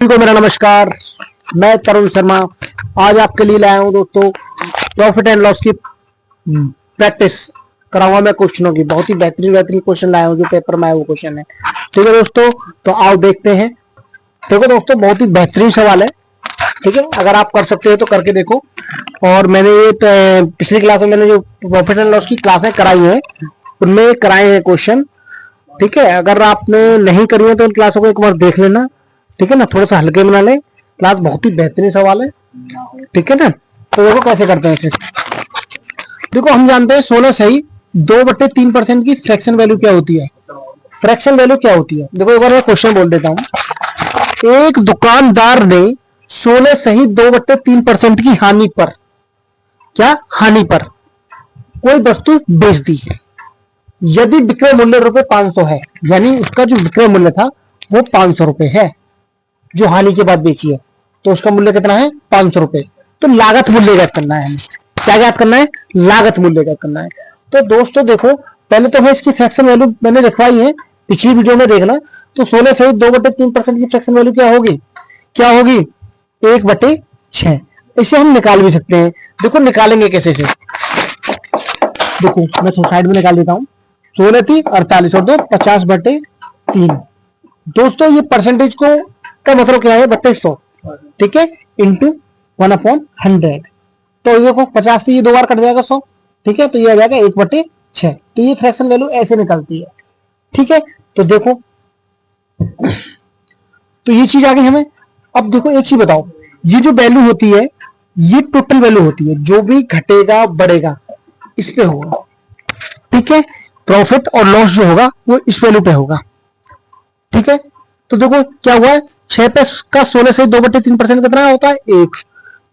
को मेरा नमस्कार। मैं तरुण शर्मा आज आपके लिए लाया हूं दोस्तों प्रॉफिट एंड लॉस की प्रैक्टिस कराऊंगा मैं क्वेश्चनों की। बहुत ही बेहतरीन क्वेश्चन लाया हूं, जो पेपर में आया वो क्वेश्चन है। ठीक है दोस्तों, तो आओ देखते हैं। देखो दोस्तों, बहुत ही बेहतरीन सवाल है। ठीक है, अगर आप कर सकते हो तो करके देखो। और मैंने ये पिछली क्लास में मैंने जो प्रॉफिट एंड लॉस की क्लासें कराई है उनमें कराए हैं क्वेश्चन। ठीक है, अगर आपने नहीं करी है तो उन क्लासों को एक बार देख लेना। ठीक है ना, थोड़ा सा हल्के बना ले, क्लास बहुत ही बेहतरीन सवाल है। ठीक है ना, तो देखो कैसे करते हैं इसे। देखो हम जानते हैं 16 सही 2/3% की फ्रैक्शन वैल्यू क्या होती है। फ्रैक्शन वैल्यू क्या होती है, देखो एक बार मैं क्वेश्चन बोल देता हूं। एक दुकानदार ने 16 सही 2/3% की हानि पर, क्या हानि पर कोई वस्तु बेच दी है। यदि विक्रय मूल्य रुपए 500 है, यानी उसका जो विक्रय मूल्य था वो 500 रुपए है, जो हानि के बाद बेची है, तो उसका मूल्य कितना है 500 रुपए। तो लागत मूल्य ज्ञात करना है हमें। क्या ज्ञात करना है, लागत मूल्य ज्ञात करना है। तो दोस्तों देखो, पहले तो हमें इसकी फ्रैक्शन वैल्यू मैंने लिखवाई है, पिछली वीडियो में देखना। तो 16 सहित 2/3% की फ्रैक्शन वैल्यू क्या होगी, 1/6। इसे हम निकाल भी सकते हैं। देखो निकालेंगे कैसे से, देखो मैं साइड में निकाल देता हूं। 16 थी 48 और 2 50/3। दोस्तों ये परसेंटेज को का मतलब क्या है, 100। ठीक है, इंटू 1/100। तो देखो 50 से ये 2 बार कट जाएगा 100। ठीक है, तो ये आ जाएगा 1/6। तो ये फ्रैक्शन वैल्यू ऐसे निकलती है। ठीक है, तो देखो तो ये चीज आ गई हमें। अब देखो एक चीज बताओ, ये जो वैल्यू होती है ये टोटल वैल्यू होती है, जो भी घटेगा बढ़ेगा इस पे होगा। ठीक है, प्रॉफिट और लॉस जो होगा वो इस वैल्यू पे होगा। ठीक है, तो देखो क्या हुआ है, 6 पे का 16 से 2/3% कितना होता है 1।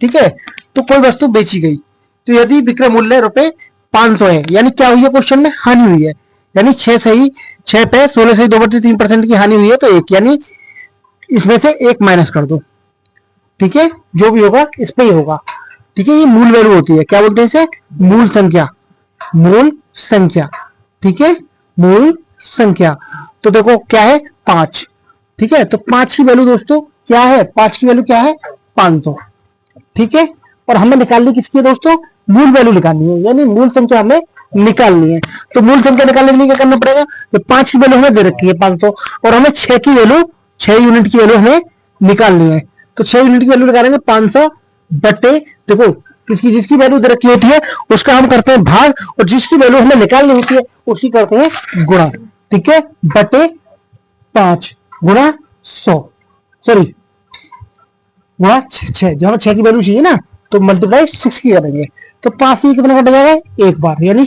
ठीक है, तो कोई वस्तु बेची गई, तो यदि विक्रय मूल्य रुपए 500 है, यानी क्या हुई है क्वेश्चन में, हानि हुई है। यानी 6 पे 16 से 2/3% की हानि हुई है, तो 1, यानी इसमें से 1 माइनस कर दो। ठीक है, जो भी होगा इस पे ही होगा। ठीक है, ये मूल वैल्यू होती है, क्या बोलते हैं इसे, मूल संख्या। मूल संख्या, ठीक है, मूल संख्या। तो देखो क्या है 5। ठीक है, तो 5 की वैल्यू दोस्तों क्या है, 5 की वैल्यू क्या है 500। ठीक है, और हमें निकालनी किसकी है दोस्तों, मूल वैल्यू निकालनी है, यानी मूल संख्या हमें निकालनी है। तो मूल संख्या निकालने के लिए क्या करना पड़ेगा, तो 5 की वैल्यू हमें दे रखी है 500, और हमें 6 की वैल्यू 6 यूनिट की वैल्यू हमें निकालनी है। तो 6 यूनिट की वैल्यू निकालेंगे 500 बटे, देखो किसकी जिसकी वैल्यू दे रखी होती है उसका हम करते हैं भाग, और जिसकी वैल्यू हमें निकालनी होती है उसकी करते हैं गुणा। ठीक है, बटे 5 गुणा 100, सॉरी गुणा 6, जब हमें 6 की वैल्यू चाहिए ना तो मल्टीप्लाई 6 की करेंगे। तो 5 से कितना कट जाएगा एक बार, यानी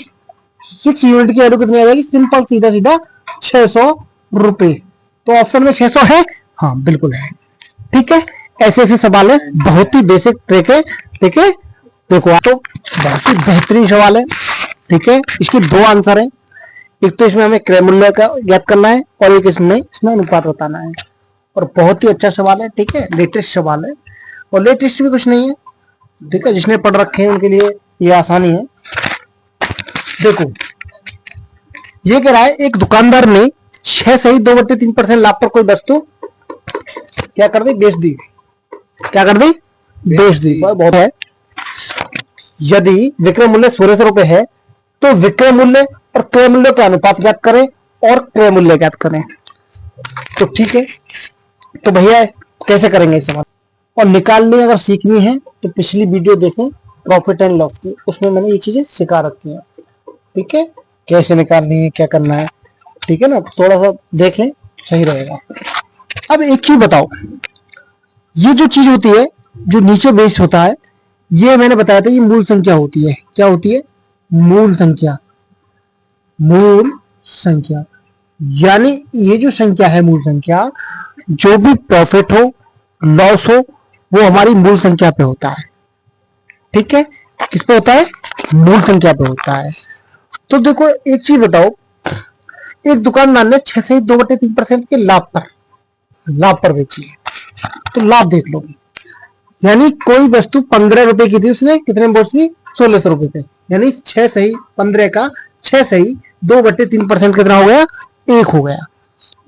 6 यूनिट की वैल्यू कितनी आ जाएगी, सिंपल सीधा सीधा 600 रुपए। तो ऑप्शन में 600 है, हाँ बिल्कुल है। ठीक है, ऐसे ऐसे सवाल है, बहुत ही बेसिक ट्रिक है। ठीक है, देखो तो बहुत ही बेहतरीन सवाल है। ठीक है, इसके 2 आंसर है, एक तो इसमें हमें क्रय मूल्य का ज्ञात करना है, और एक इसमें अनुपात बताना है। और बहुत ही अच्छा सवाल है। ठीक है, लेटेस्ट सवाल है, और लेटेस्ट भी कुछ नहीं है। ठीक है, जिसने पढ़ रखे हैं उनके लिए ये आसानी है। देखो ये कह रहा है, एक दुकानदार ने 6 सहित 2/3% लाभ पर कोई वस्तु क्या कर दी, बेच दी। क्या कर दी, बेच दी। बहुत है। यदि विक्रय मूल्य 1600 रुपए है, तो विक्रय मूल्य और क्रय मूल्य का अनुपात ज्ञात करें और क्रय मूल्य ज्ञात करें। तो ठीक है, तो भैया कैसे करेंगे इस सवाल, और निकालनी अगर सीखनी है तो पिछली वीडियो देखें प्रॉफिट एंड लॉस की, उसमें मैंने ये चीजें सिखा रखी हैं। ठीक है, कैसे निकालनी है, क्या करना है। ठीक है ना, थोड़ा सा देख लें, सही रहेगा। अब एक चीज बताओ, ये जो चीज होती है जो नीचे बेस होता है, ये मैंने बताया था, ये मूल संख्या होती है। क्या होती है, मूल संख्या। मूल संख्या यानी ये जो संख्या है मूल संख्या, जो भी प्रॉफिट हो लॉस हो वो हमारी मूल संख्या पे होता है। ठीक है, किस पे होता है, मूल संख्या पे होता है। तो देखो एक चीज बताओ, एक दुकानदार ने 6 से 2/3% के लाभ पर बेची है, तो लाभ देख लो। यानी कोई वस्तु 15 रुपए की थी, उसने कितने में बेच दी, 1600 रुपए पे। यानी 6 सही 15 का 6 सही 2/3% कितना हो गया, 1 हो गया।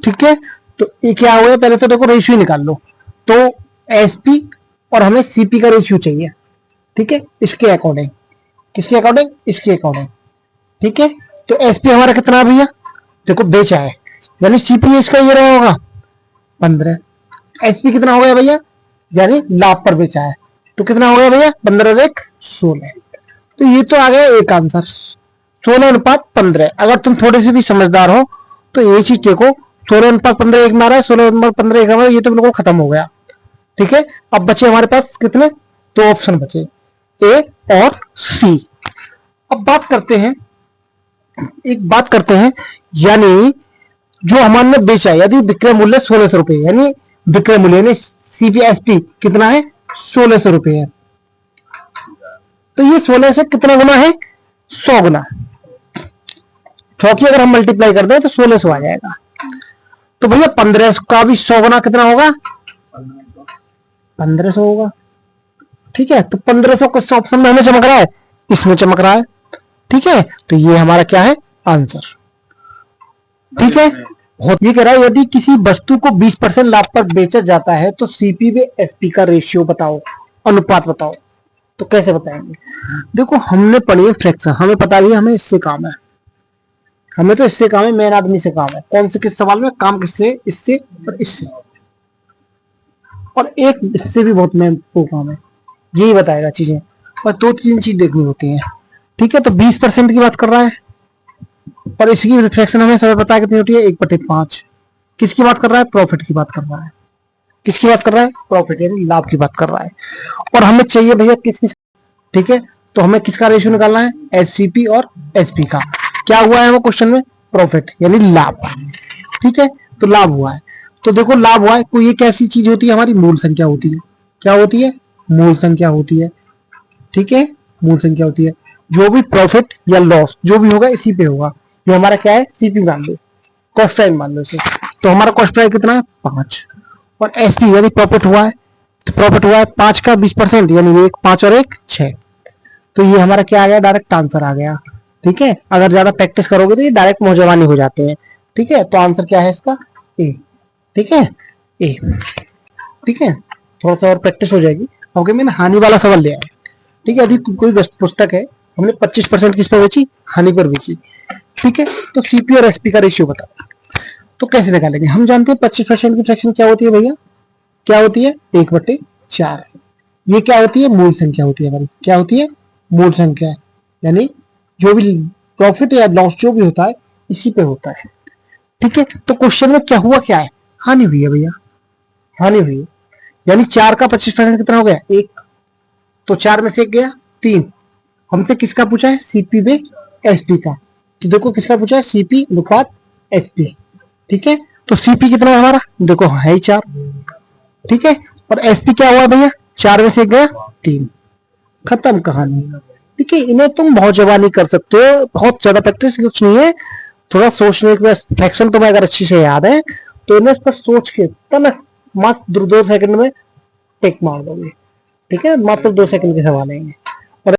ठीक है, तो ये क्या हो गया, पहले तो देखो रेशियो निकाल लो। तो एसपी और हमें सीपी का रेशियो चाहिए, ठीक है, इसके अकॉर्डिंग, किसके अकॉर्डिंग, इसके अकॉर्डिंग, ठीक है। तो एसपी हमारा कितना भैया, देखो बेचा है, यानी सीपी इसका ये रहा होगा 15, एसपी कितना हो गया भैया, यानी लाभ पर बेचा है, तो कितना हो गया भैया 15 और 1 16। तो ये तो आ गया एक आंसर 16:15। अगर तुम थोड़े से भी समझदार हो तो ये चीज देखो, 16:15 एक मारा है, 16:15 एक मारा, ये तो बिल्कुल खत्म हो गया, ठीक है। अब बचे हमारे पास कितने, 2 ऑप्शन बचे, ए और सी। अब बात करते हैं, एक बात करते हैं, यानी जो हमारे बेचा है, यदि विक्रय मूल्य 1600 रुपए, यानी विक्रय मूल्य यानी सीपीएसपी कितना है 1600 रुपए है, तो ये 16 से कितना गुना है, 100 गुना, 100 की अगर हम मल्टीप्लाई कर दें तो 1600 आ जाएगा। तो भैया 15 का भी 100 गुना कितना होगा, 1500 होगा, ठीक है। तो 1500 किस ऑप्शन में हमें चमक रहा है, इसमें चमक रहा है, ठीक है। तो ये हमारा क्या है, आंसर, ठीक है। ये कह रहा है यदि किसी वस्तु को 20% लाभ पर बेचा जाता है तो सीपी व एसपी का रेशियो बताओ, अनुपात बताओ। तो कैसे बताएंगे, देखो हमने पढ़ी है फ्रैक्शन, हमें पता भी है हमें इससे काम है, हमें तो इससे काम है, मेन आदमी से काम है, कौन से किस सवाल में काम किससे, इससे और इससे, और एक इससे भी बहुत महत्वपूर्ण काम है, यही बताएगा चीजें, और 2-3 चीज देखनी होती है, ठीक है। तो 20% की बात कर रहा है और इसकी रिफ्लेक्शन हमें समय पता है कितनी होती है, 1/5। किसकी बात कर रहा है, प्रॉफिट की बात कर रहा है, किसकी बात कर रहा है, प्रॉफिट यानी लाभ की बात कर रहा है। और हमें चाहिए भैया किस किस, ठीक है। तो हमें किसका रेशियो निकालना है, एससीपी और एसपी का। क्या हुआ है वो क्वेश्चन में, प्रॉफिट यानी लाभ, ठीक है। तो लाभ हुआ है, तो देखो लाभ हुआ है, कोई एक ऐसी चीज होती है हमारी मूल संख्या होती है, क्या होती है, मूल संख्या होती है, ठीक है, मूल संख्या होती है। जो भी प्रॉफिट या लॉस जो भी होगा इसी पे होगा, जो हमारा क्या है, सीपी मान लो, कॉस्ट प्राइस मान लो इसे, तो हमारा कॉस्ट प्राइस कितना है 5, और एसपी यदि प्रॉफिट हुआ है, तो प्रॉफिट हुआ है 5 का 20% यानी 1 5 और 1 6। तो ये हमारा क्या आ गया, डायरेक्ट आंसर आ गया, ठीक है। अगर ज्यादा प्रैक्टिस करोगे तो ये डायरेक्ट मौजवानी हो जाते हैं, ठीक है। तो आंसर क्या है इसका, ए, ठीक है, ए, ठीक है। थोड़ा सा और प्रैक्टिस हो जाएगी, क्योंकि मैंने हानि वाला सवाल लिया है, ठीक है। यदि कोई पुस्तक है हमने 25% किस पर बेची, हानि पर बेची, ठीक है। तो सीपी और एसपी का रेशियो बताओ, तो कैसे निकालेंगे, हम जानते हैं 25% की फ्रैक्शन क्या होती है भैया, क्या होती है 1/4। ये क्या होती है, मूल संख्या होती है हमारी, क्या होती है, मूल संख्या, यानी जो भी प्रॉफिट या लॉस जो भी होता है इसी पे होता है, ठीक है। तो क्वेश्चन में क्या हुआ, क्या है, हानि हुई है भैया, हानि हुई है, यानी 4 का 25% कितना हो गया 1, तो 4 में से 1 गया 3। हमसे किसका पूछा है, सीपी में एसपी का, तो देखो किसका पूछा है, सीपी अनुपात एसपी, ठीक है। तो सीपी कितना है हमारा, देखो है ही 4, ठीक है। और एसपी क्या हुआ भैया, 4 में से 1 गया 3, खत्म कहानी, ठीक है। इन्हें तुम बहुत जवानी कर सकते हो, बहुत ज्यादा प्रैक्टिस कुछ नहीं है, थोड़ा सोचने के बाद फ्रैक्शन तुम्हें अगर अच्छी से याद है तो इन्हें पर सोच के तक मात्र 2 सेकंड में टिक मार दोगे, ठीक है। मात्र 2 सेकंड के सवाल है।